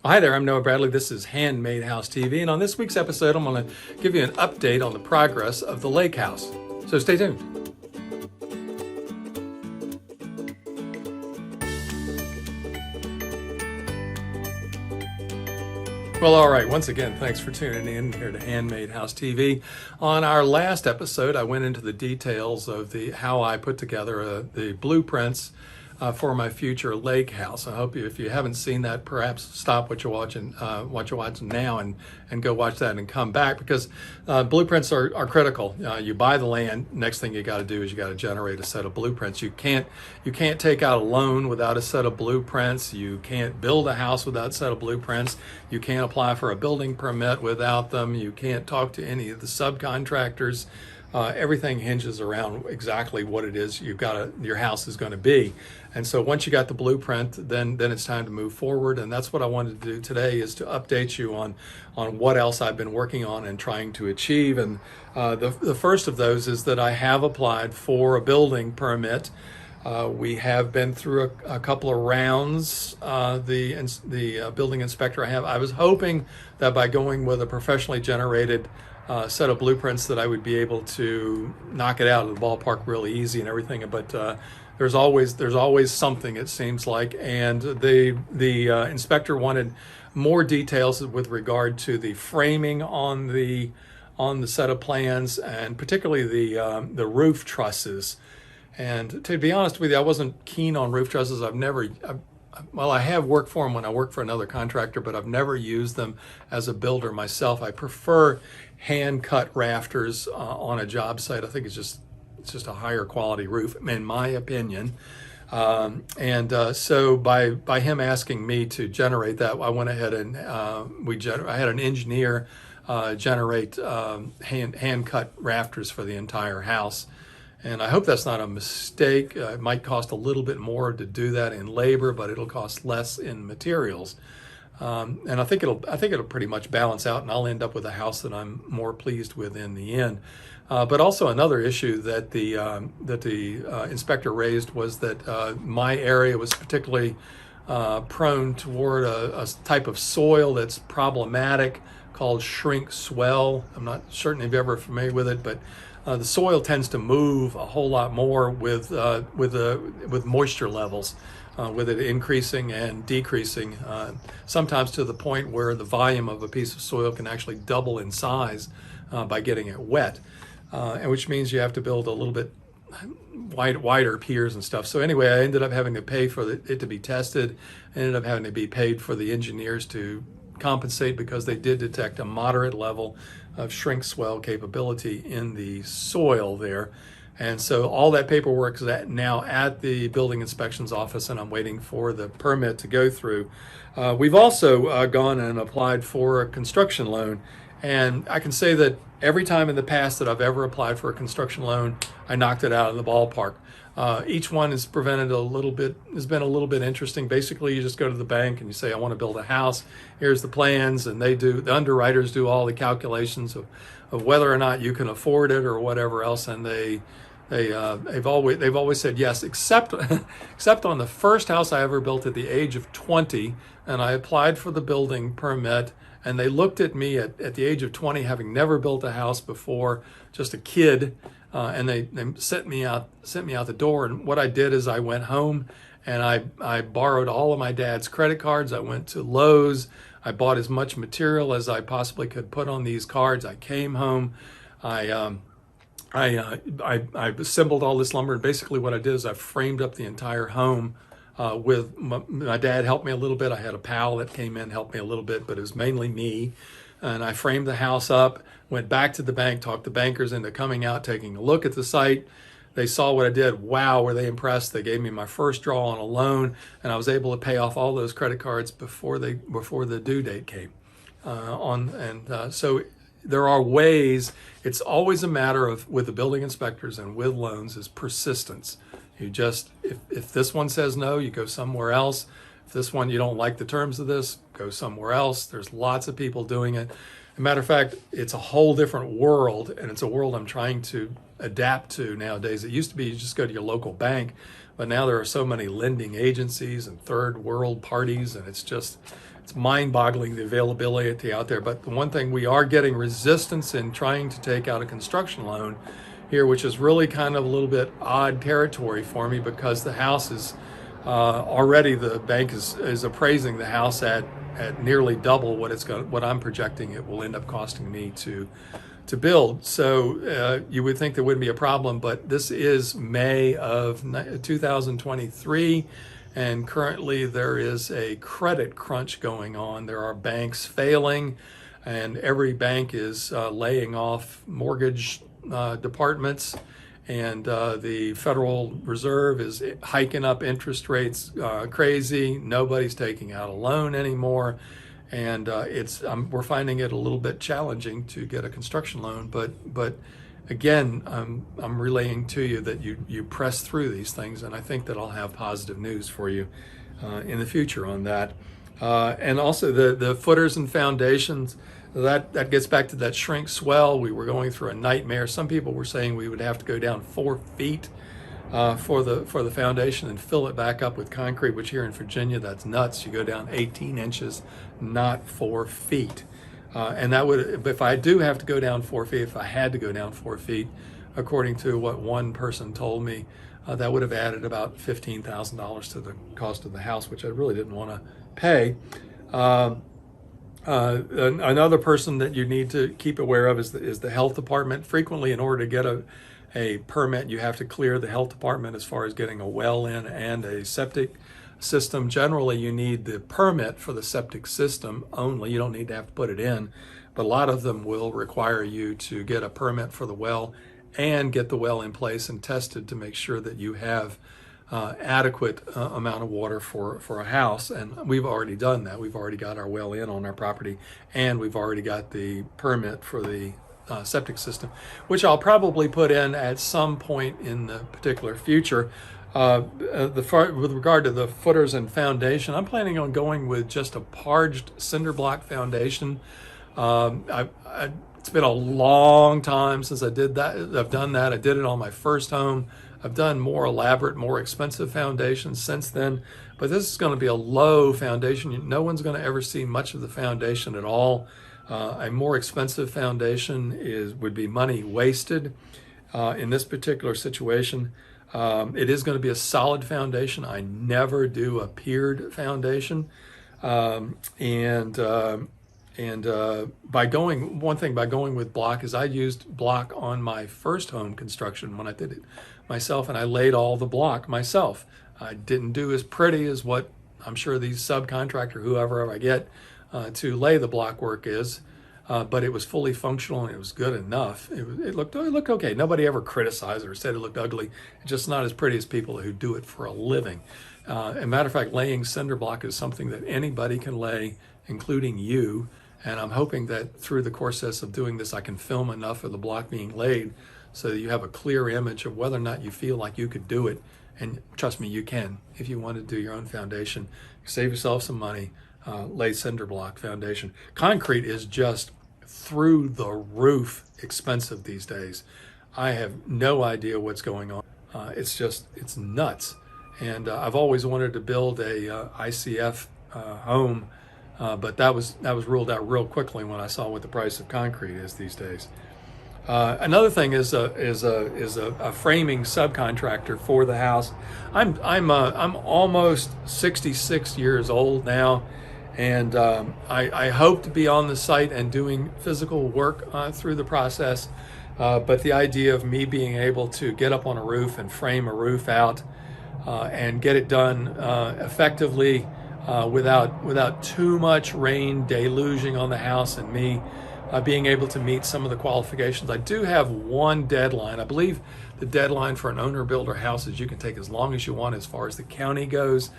Hi there, I'm Noah Bradley. This is Handmade House TV, and on this week's episode, I'm going to give you an update on the progress of the lake house. So stay tuned. Well, all right, once again, thanks for tuning in here to Handmade House TV. On our last episode, I went into the details of how I put together the blueprints for my future lake house. I hope if you haven't seen that, perhaps stop what you're watching now and go watch that and come back, because blueprints are critical. You buy the land, next thing you got to do is you got to generate a set of blueprints. You can't take out a loan without a set of blueprints. You can't build a house without a set of blueprints. You can't apply for a building permit without them. You can't talk to any of the subcontractors. Everything hinges around exactly what it is your house is going to be. And so once you got the blueprint, then it's time to move forward. And that's what I wanted to do today, is to update you on what else I've been working on and trying to achieve. And the first of those is that I have applied for a building permit. We have been through a couple of rounds. The building inspector I was hoping that by going with a professionally generated set of blueprints that I would be able to knock it out of the ballpark really easy and everything, but there's always something, it seems like. And the inspector wanted more details with regard to the framing on the set of plans, and particularly the roof trusses. And to be honest with you, I wasn't keen on roof trusses. I have worked for them when I worked for another contractor, but I've never used them as a builder myself. I prefer hand-cut rafters on a job site. I think it's just a higher quality roof, in my opinion. So by him asking me to generate that, I went ahead and I had an engineer generate hand-cut rafters for the entire house. And I hope that's not a mistake. It might cost a little bit more to do that in labor, but it'll cost less in materials. And I think it'll pretty much balance out, and I'll end up with a house that I'm more pleased with in the end. But also another issue that the inspector raised was that my area was particularly prone toward a type of soil that's problematic called shrink swell. I'm not certain if you're ever familiar with it, but the soil tends to move a whole lot more with moisture levels, with it increasing and decreasing, sometimes to the point where the volume of a piece of soil can actually double in size by getting it wet, and which means you have to build a little bit wider piers and stuff. So anyway, I ended up having to pay for it to be tested. I ended up having to be paid for the engineers to compensate, because they did detect a moderate level of shrink swell capability in the soil there. And so all that paperwork is now at the building inspections office, and I'm waiting for the permit to go through. We've also gone and applied for a construction loan, and I can say that every time in the past that I've ever applied for a construction loan, I knocked it out of the ballpark. Each one has been a little bit interesting. Basically, you just go to the bank and you say, I want to build a house. Here's the plans, and the underwriters do all the calculations of whether or not you can afford it or whatever else, and they've always said yes, except on the first house I ever built at the age of 20, and I applied for the building permit, and they looked at me at the age of 20, having never built a house before, just a kid. And they sent me out the door. And what I did is I went home and I borrowed all of my dad's credit cards. I went to Lowe's. I bought as much material as I possibly could put on these cards. I came home. I assembled all this lumber, and basically what I did is I framed up the entire home. With my dad helped me a little bit. I had a pal that came in, helped me a little bit, but it was mainly me. And I framed the house up, went back to the bank, talked the bankers into coming out, taking a look at the site. They saw what I did. Wow, were they impressed. They gave me my first draw on a loan, and I was able to pay off all those credit cards before the due date came. So there are ways. It's always a matter of, with the building inspectors and with loans, is persistence. You just, if this one says no, you go somewhere else. If this one, you don't like the terms of this, go somewhere else. There's lots of people doing it. As a matter of fact, it's a whole different world, and it's a world I'm trying to adapt to nowadays. It used to be you just go to your local bank, but now there are so many lending agencies and third world parties, and it's just it's mind-boggling the availability out there. But the one thing, we are getting resistance in trying to take out a construction loan here, which is really kind of a little bit odd territory for me, because the house is already, the bank is appraising the house at nearly double what I'm projecting it will end up costing me to build. So you would think there wouldn't be a problem, but this is May of 2023. And currently there is a credit crunch going on. There are banks failing, and every bank is laying off mortgage departments, and the Federal Reserve is hiking up interest rates crazy. Nobody's taking out a loan anymore, and we're finding it a little bit challenging to get a construction loan. But again, I'm relaying to you that you press through these things, and I think that I'll have positive news for you in the future on that. And also the footers and foundations, that gets back to that shrink swell. We were going through a nightmare. Some people were saying we would have to go down 4 feet for the foundation and fill it back up with concrete, which here in Virginia, that's nuts. You go down 18 inches, not 4 feet. And that would, if I do have to go down 4 feet, if I had to go down 4 feet, according to what one person told me, that would have added about $15,000 to the cost of the house, which I really didn't want to pay. Another person that you need to keep aware of is the health department. Frequently, in order to get a permit, you have to clear the health department as far as getting a well in and a septic system. Generally, you need the permit for the septic system only. You don't need to have to put it in, but a lot of them will require you to get a permit for the well and get the well in place and tested to make sure that you have adequate amount of water for a house. And we've already done that. We've already got our well in on our property, and we've already got the permit for the septic system, which I'll probably put in at some point in the particular future. With regard to the footers and foundation, I'm planning on going with just a parged cinder block foundation. It's been a long time since I did that. I've done that. I did it on my first home. I've done more elaborate, more expensive foundations since then, but this is going to be a low foundation. No one's going to ever see much of the foundation at all. A more expensive foundation would be money wasted. In this particular situation, it is going to be a solid foundation. I never do a piered foundation. By going with block is I used block on my first home construction when I did it myself, and I laid all the block myself. I didn't do as pretty as what I'm sure these subcontractor, whoever I get to lay the block work is, but it was fully functional and it was good enough. It looked okay. Nobody ever criticized it or said it looked ugly. It's just not as pretty as people who do it for a living. As a matter of fact, laying cinder block is something that anybody can lay, including you. And I'm hoping that through the process of doing this, I can film enough of the block being laid so that you have a clear image of whether or not you feel like you could do it. And trust me, you can. If you want to do your own foundation, save yourself some money, lay cinder block foundation. Concrete is just through the roof expensive these days. I have no idea what's going on. It's nuts. And I've always wanted to build a ICF home, but that was ruled out real quickly when I saw what the price of concrete is these days. Another thing is a framing subcontractor for the house. I'm almost 66 years old now, and I hope to be on the site and doing physical work through the process. But the idea of me being able to get up on a roof and frame a roof out and get it done effectively without too much rain deluging on the house, and me being able to meet some of the qualifications. I do have one deadline. I believe the deadline for an owner-builder house is you can take as long as you want as far as the county goes.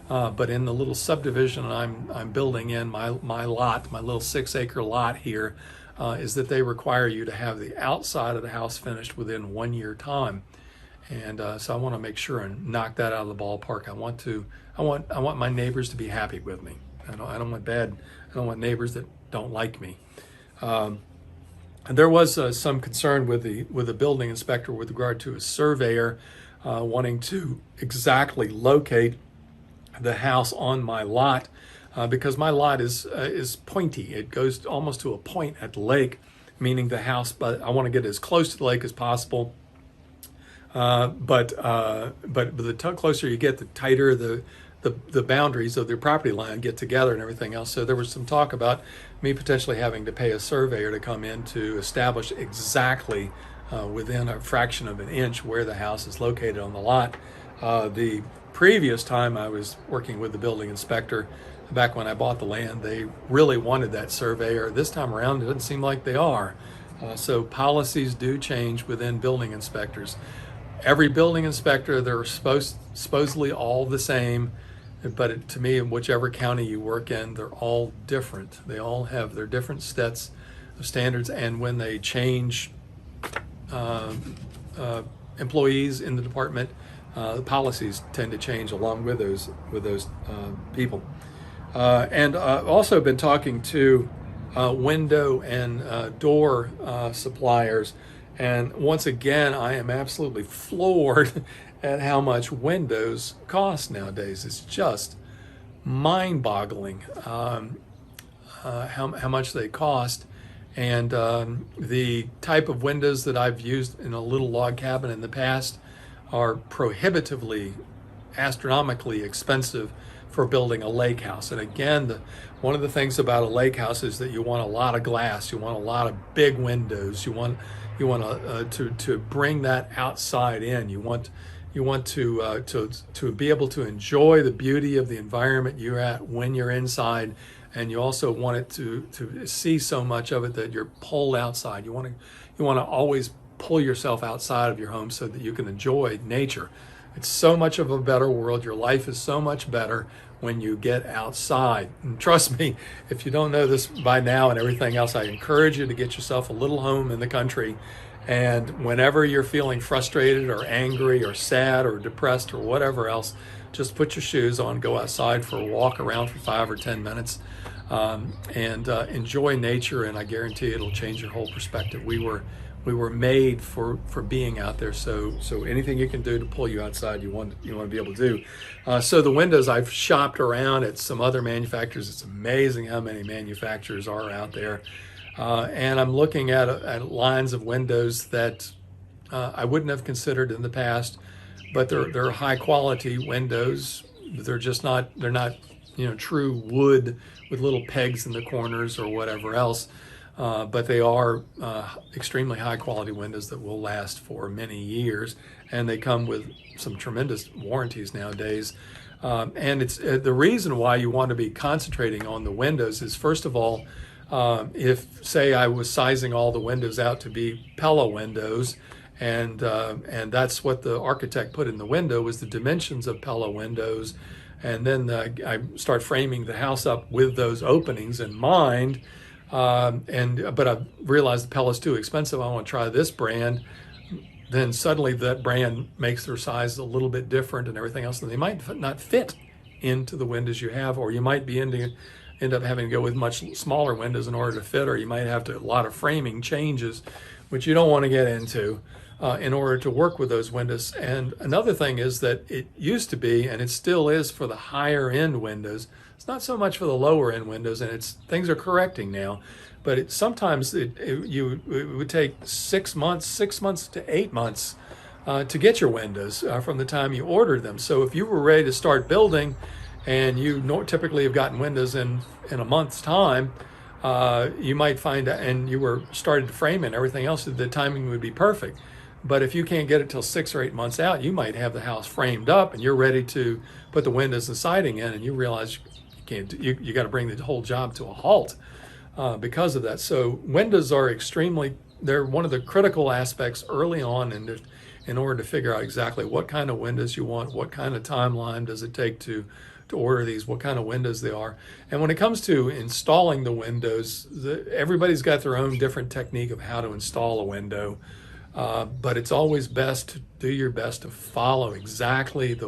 But in the little subdivision I'm building in my lot, my little 6-acre lot here, is that they require you to have the outside of the house finished within 1 year time. And so I want to make sure and knock that out of the ballpark. I want my neighbors to be happy with me. I don't want neighbors that don't like me. And there was some concern with the building inspector with regard to a surveyor wanting to exactly locate the house on my lot. because my lot is pointy. It goes almost to a point at the lake, meaning the house, but I want to get as close to the lake as possible. But the closer you get, the tighter the boundaries of their property line get together and everything else. So there was some talk about me potentially having to pay a surveyor to come in to establish exactly within a fraction of an inch where the house is located on the lot. The previous time I was working with the building inspector, back when I bought the land, they really wanted that surveyor. This time around, it doesn't seem like they are. So policies do change within building inspectors. Every building inspector, they're supposedly all the same, but to me, in whichever county you work in, they're all different. They all have their different sets of standards, and when they change employees in the department, the policies tend to change along with those people. And I've also been talking to window and door suppliers, and once again, I am absolutely floored at how much windows cost nowadays. It's just mind-boggling how much they cost. And the type of windows that I've used in a little log cabin in the past are prohibitively, astronomically expensive for building a lake house. And again, one of the things about a lake house is that you want a lot of glass, you want a lot of big windows, you want to bring that outside in. You want to be able to enjoy the beauty of the environment you're at when you're inside, and you also want it to see so much of it that you're pulled outside. You want to always pull yourself outside of your home so that you can enjoy nature. It's so much of a better world. Your life is so much better when you get outside. And trust me, if you don't know this by now and everything else, I encourage you to get yourself a little home in the country. And whenever you're feeling frustrated or angry or sad or depressed or whatever else, just put your shoes on, go outside for a walk around for 5 or 10 minutes, and enjoy nature. And I guarantee it'll change your whole perspective. We were made for being out there. So anything you can do to pull you outside, you want to be able to do. So the windows, I've shopped around at some other manufacturers. It's amazing how many manufacturers are out there. And I'm looking at lines of windows that I wouldn't have considered in the past, but they're high quality windows. They're not true wood with little pegs in the corners or whatever else. But they are extremely high quality windows that will last for many years, and they come with some tremendous warranties nowadays. And it's the reason why you want to be concentrating on the windows is, first of all, if say I was sizing all the windows out to be Pella windows, and that's what the architect put in the window was the dimensions of Pella windows, and then I start framing the house up with those openings in mind. But I realized the Pella's too expensive. I want to try this brand. Then suddenly that brand makes their size a little bit different and everything else, and they might not fit into the windows you have, or you might be end up having to go with much smaller windows in order to fit, or you might have to a lot of framing changes, which you don't want to get into in order to work with those windows. And another thing is that it used to be, and it still is for the higher end windows. It's not so much for the lower end windows, and things are correcting now. But sometimes it would take 6 months to 8 months to get your windows from the time you ordered them. So if you were ready to start building, and you typically have gotten windows in a month's time, you might find, and you were started to frame it and everything else, the timing would be perfect. But if you can't get it till 6 or 8 months out, you might have the house framed up and you're ready to put the windows and siding in, and you realize you can't. You got to bring the whole job to a halt because of that. So windows are they're one of the critical aspects early on in order to figure out exactly what kind of windows you want, what kind of timeline does it take to order these, what kind of windows they are. And when it comes to installing the windows, everybody's got their own different technique of how to install a window. But it's always best to do your best to follow exactly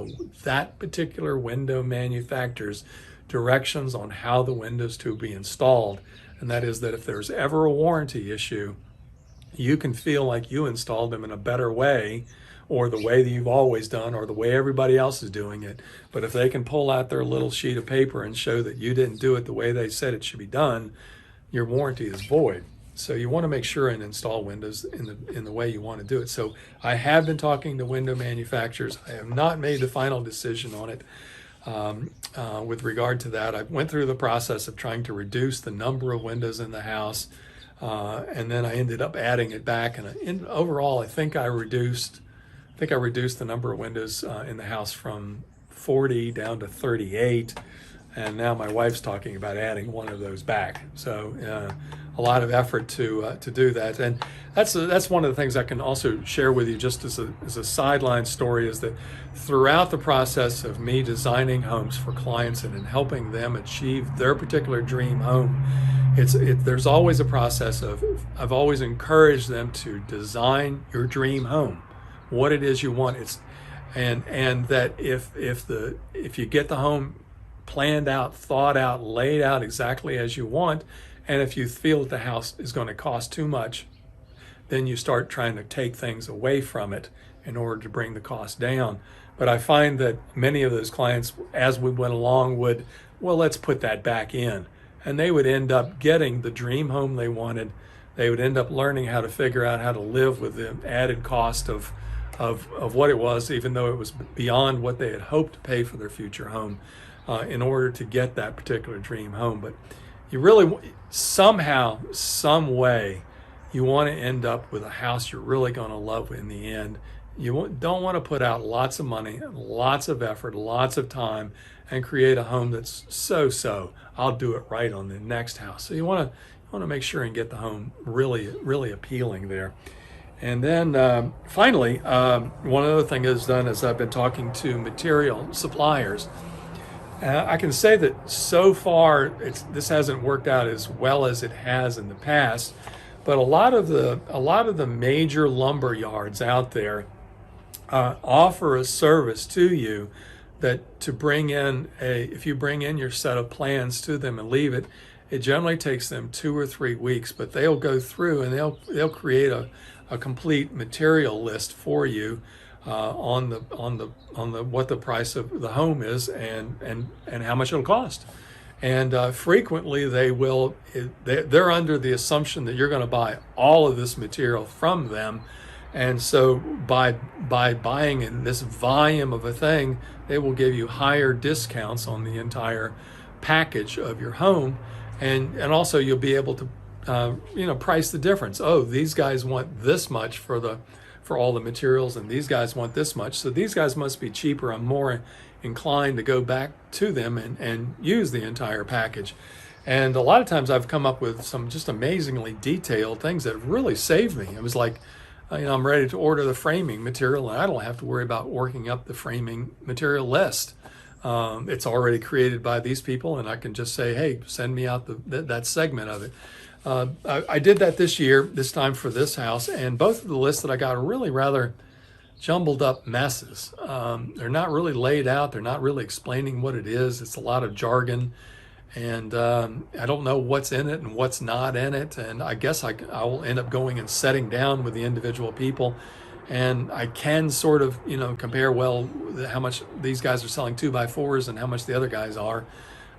that particular window manufacturer's directions on how the windows to be installed. And that is that if there's ever a warranty issue, you can feel like you installed them in a better way, or the way that you've always done, or the way everybody else is doing it. But if they can pull out their little sheet of paper and show that you didn't do it the way they said it should be done, your warranty is void. So you want to make sure and install windows in the way you want to do it. So I have been talking to window manufacturers. I have not made the final decision on it. With regard to that, I went through the process of trying to reduce the number of windows in the house, and then I ended up adding it back. And overall, I think I reduced the number of windows in the house from 40 down to 38. And now my wife's talking about adding one of those back. So a lot of effort to do that. And that's one of the things I can also share with you, just as a sideline story, is that throughout the process of me designing homes for clients and in helping them achieve their particular dream home, there's always a process of, I've always encouraged them to design your dream home, what it is you want. And that if you get the home planned out, thought out, laid out exactly as you want, and if you feel that the house is going to cost too much, then you start trying to take things away from it in order to bring the cost down. But I find that many of those clients, as we went along, let's put that back in. And they would end up getting the dream home they wanted. They would end up learning how to figure out how to live with the added cost of what it was, even though it was beyond what they had hoped to pay for their future home, in order to get that particular dream home. But you really, somehow, some way, you want to end up with a house you're really going to love in the end. You don't want to put out lots of money, lots of effort, lots of time, and create a home that's so, I'll do it right on the next house. So you want to make sure and get the home really, really appealing there. And then finally, one other thing is done is I've been talking to material suppliers. I can say that so far this hasn't worked out as well as it has in the past, but a lot of the major lumber yards out there offer a service to you that to bring in if you bring in your set of plans to them and leave it, it generally takes them 2 or 3 weeks, but they'll go through and they'll create a complete material list for you on the what the price of the home is and how much it'll cost. And frequently they're under the assumption that you're going to buy all of this material from them. And so by buying in this volume of a thing, they will give you higher discounts on the entire package of your home. And also you'll be able to price the difference. Oh, these guys want this much for all the materials, and these guys want this much. So these guys must be cheaper. I'm more inclined to go back to them and use the entire package. And a lot of times I've come up with some just amazingly detailed things that really saved me. It was like, I'm ready to order the framing material, and I don't have to worry about working up the framing material list. It's already created by these people, and I can just say, hey, send me out that segment of it. I did that this time for this house, and both of the lists that I got are really rather jumbled up messes. They're not really laid out. They're not really explaining what it is. It's a lot of jargon, and I don't know what's in it and what's not in it. And I guess I will end up going and sitting down with the individual people, and I can sort of compare how much these guys are selling 2x4s and how much the other guys are.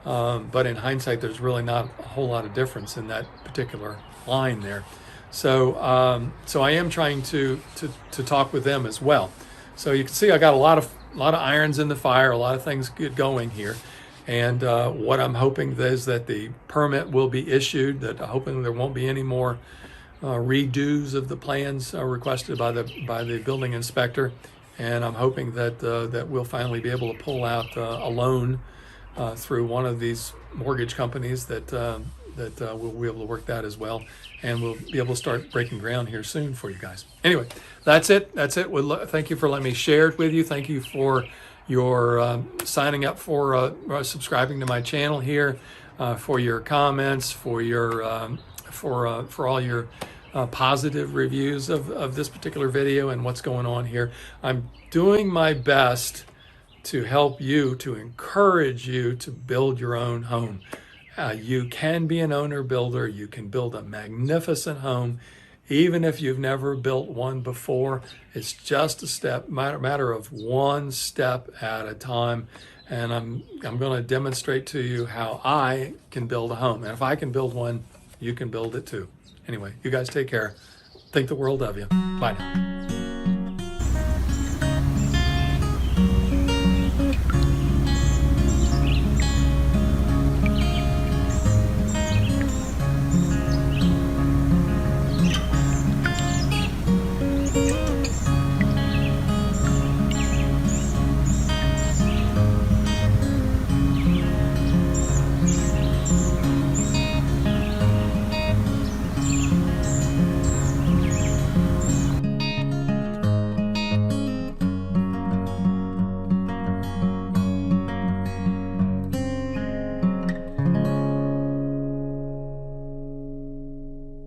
But in hindsight, there's really not a whole lot of difference in that particular line there. So I am trying to talk with them as well. So you can see I got a lot of irons in the fire, a lot of things get going here. And what I'm hoping is that the permit will be issued, that I'm hoping there won't be any more redos of the plans requested by the building inspector. And I'm hoping that we'll finally be able to pull out a loan through one of these mortgage companies that we'll be able to work that as well, and we'll be able to start breaking ground here soon for you guys. Anyway, that's it. Thank you for letting me share it with you. Thank you for your signing up for subscribing to my channel here, for your comments, for all your positive reviews of this particular video and what's going on here. I'm doing my best to help you, to encourage you to build your own home. You can be an owner builder. You can build a magnificent home Even if you've never built one before, it's just a step, matter of one step at a time. And I'm going to demonstrate to you how I can build a home. And if I can build one, you can build it too. Anyway, you guys take care. Think the world of you. Bye now.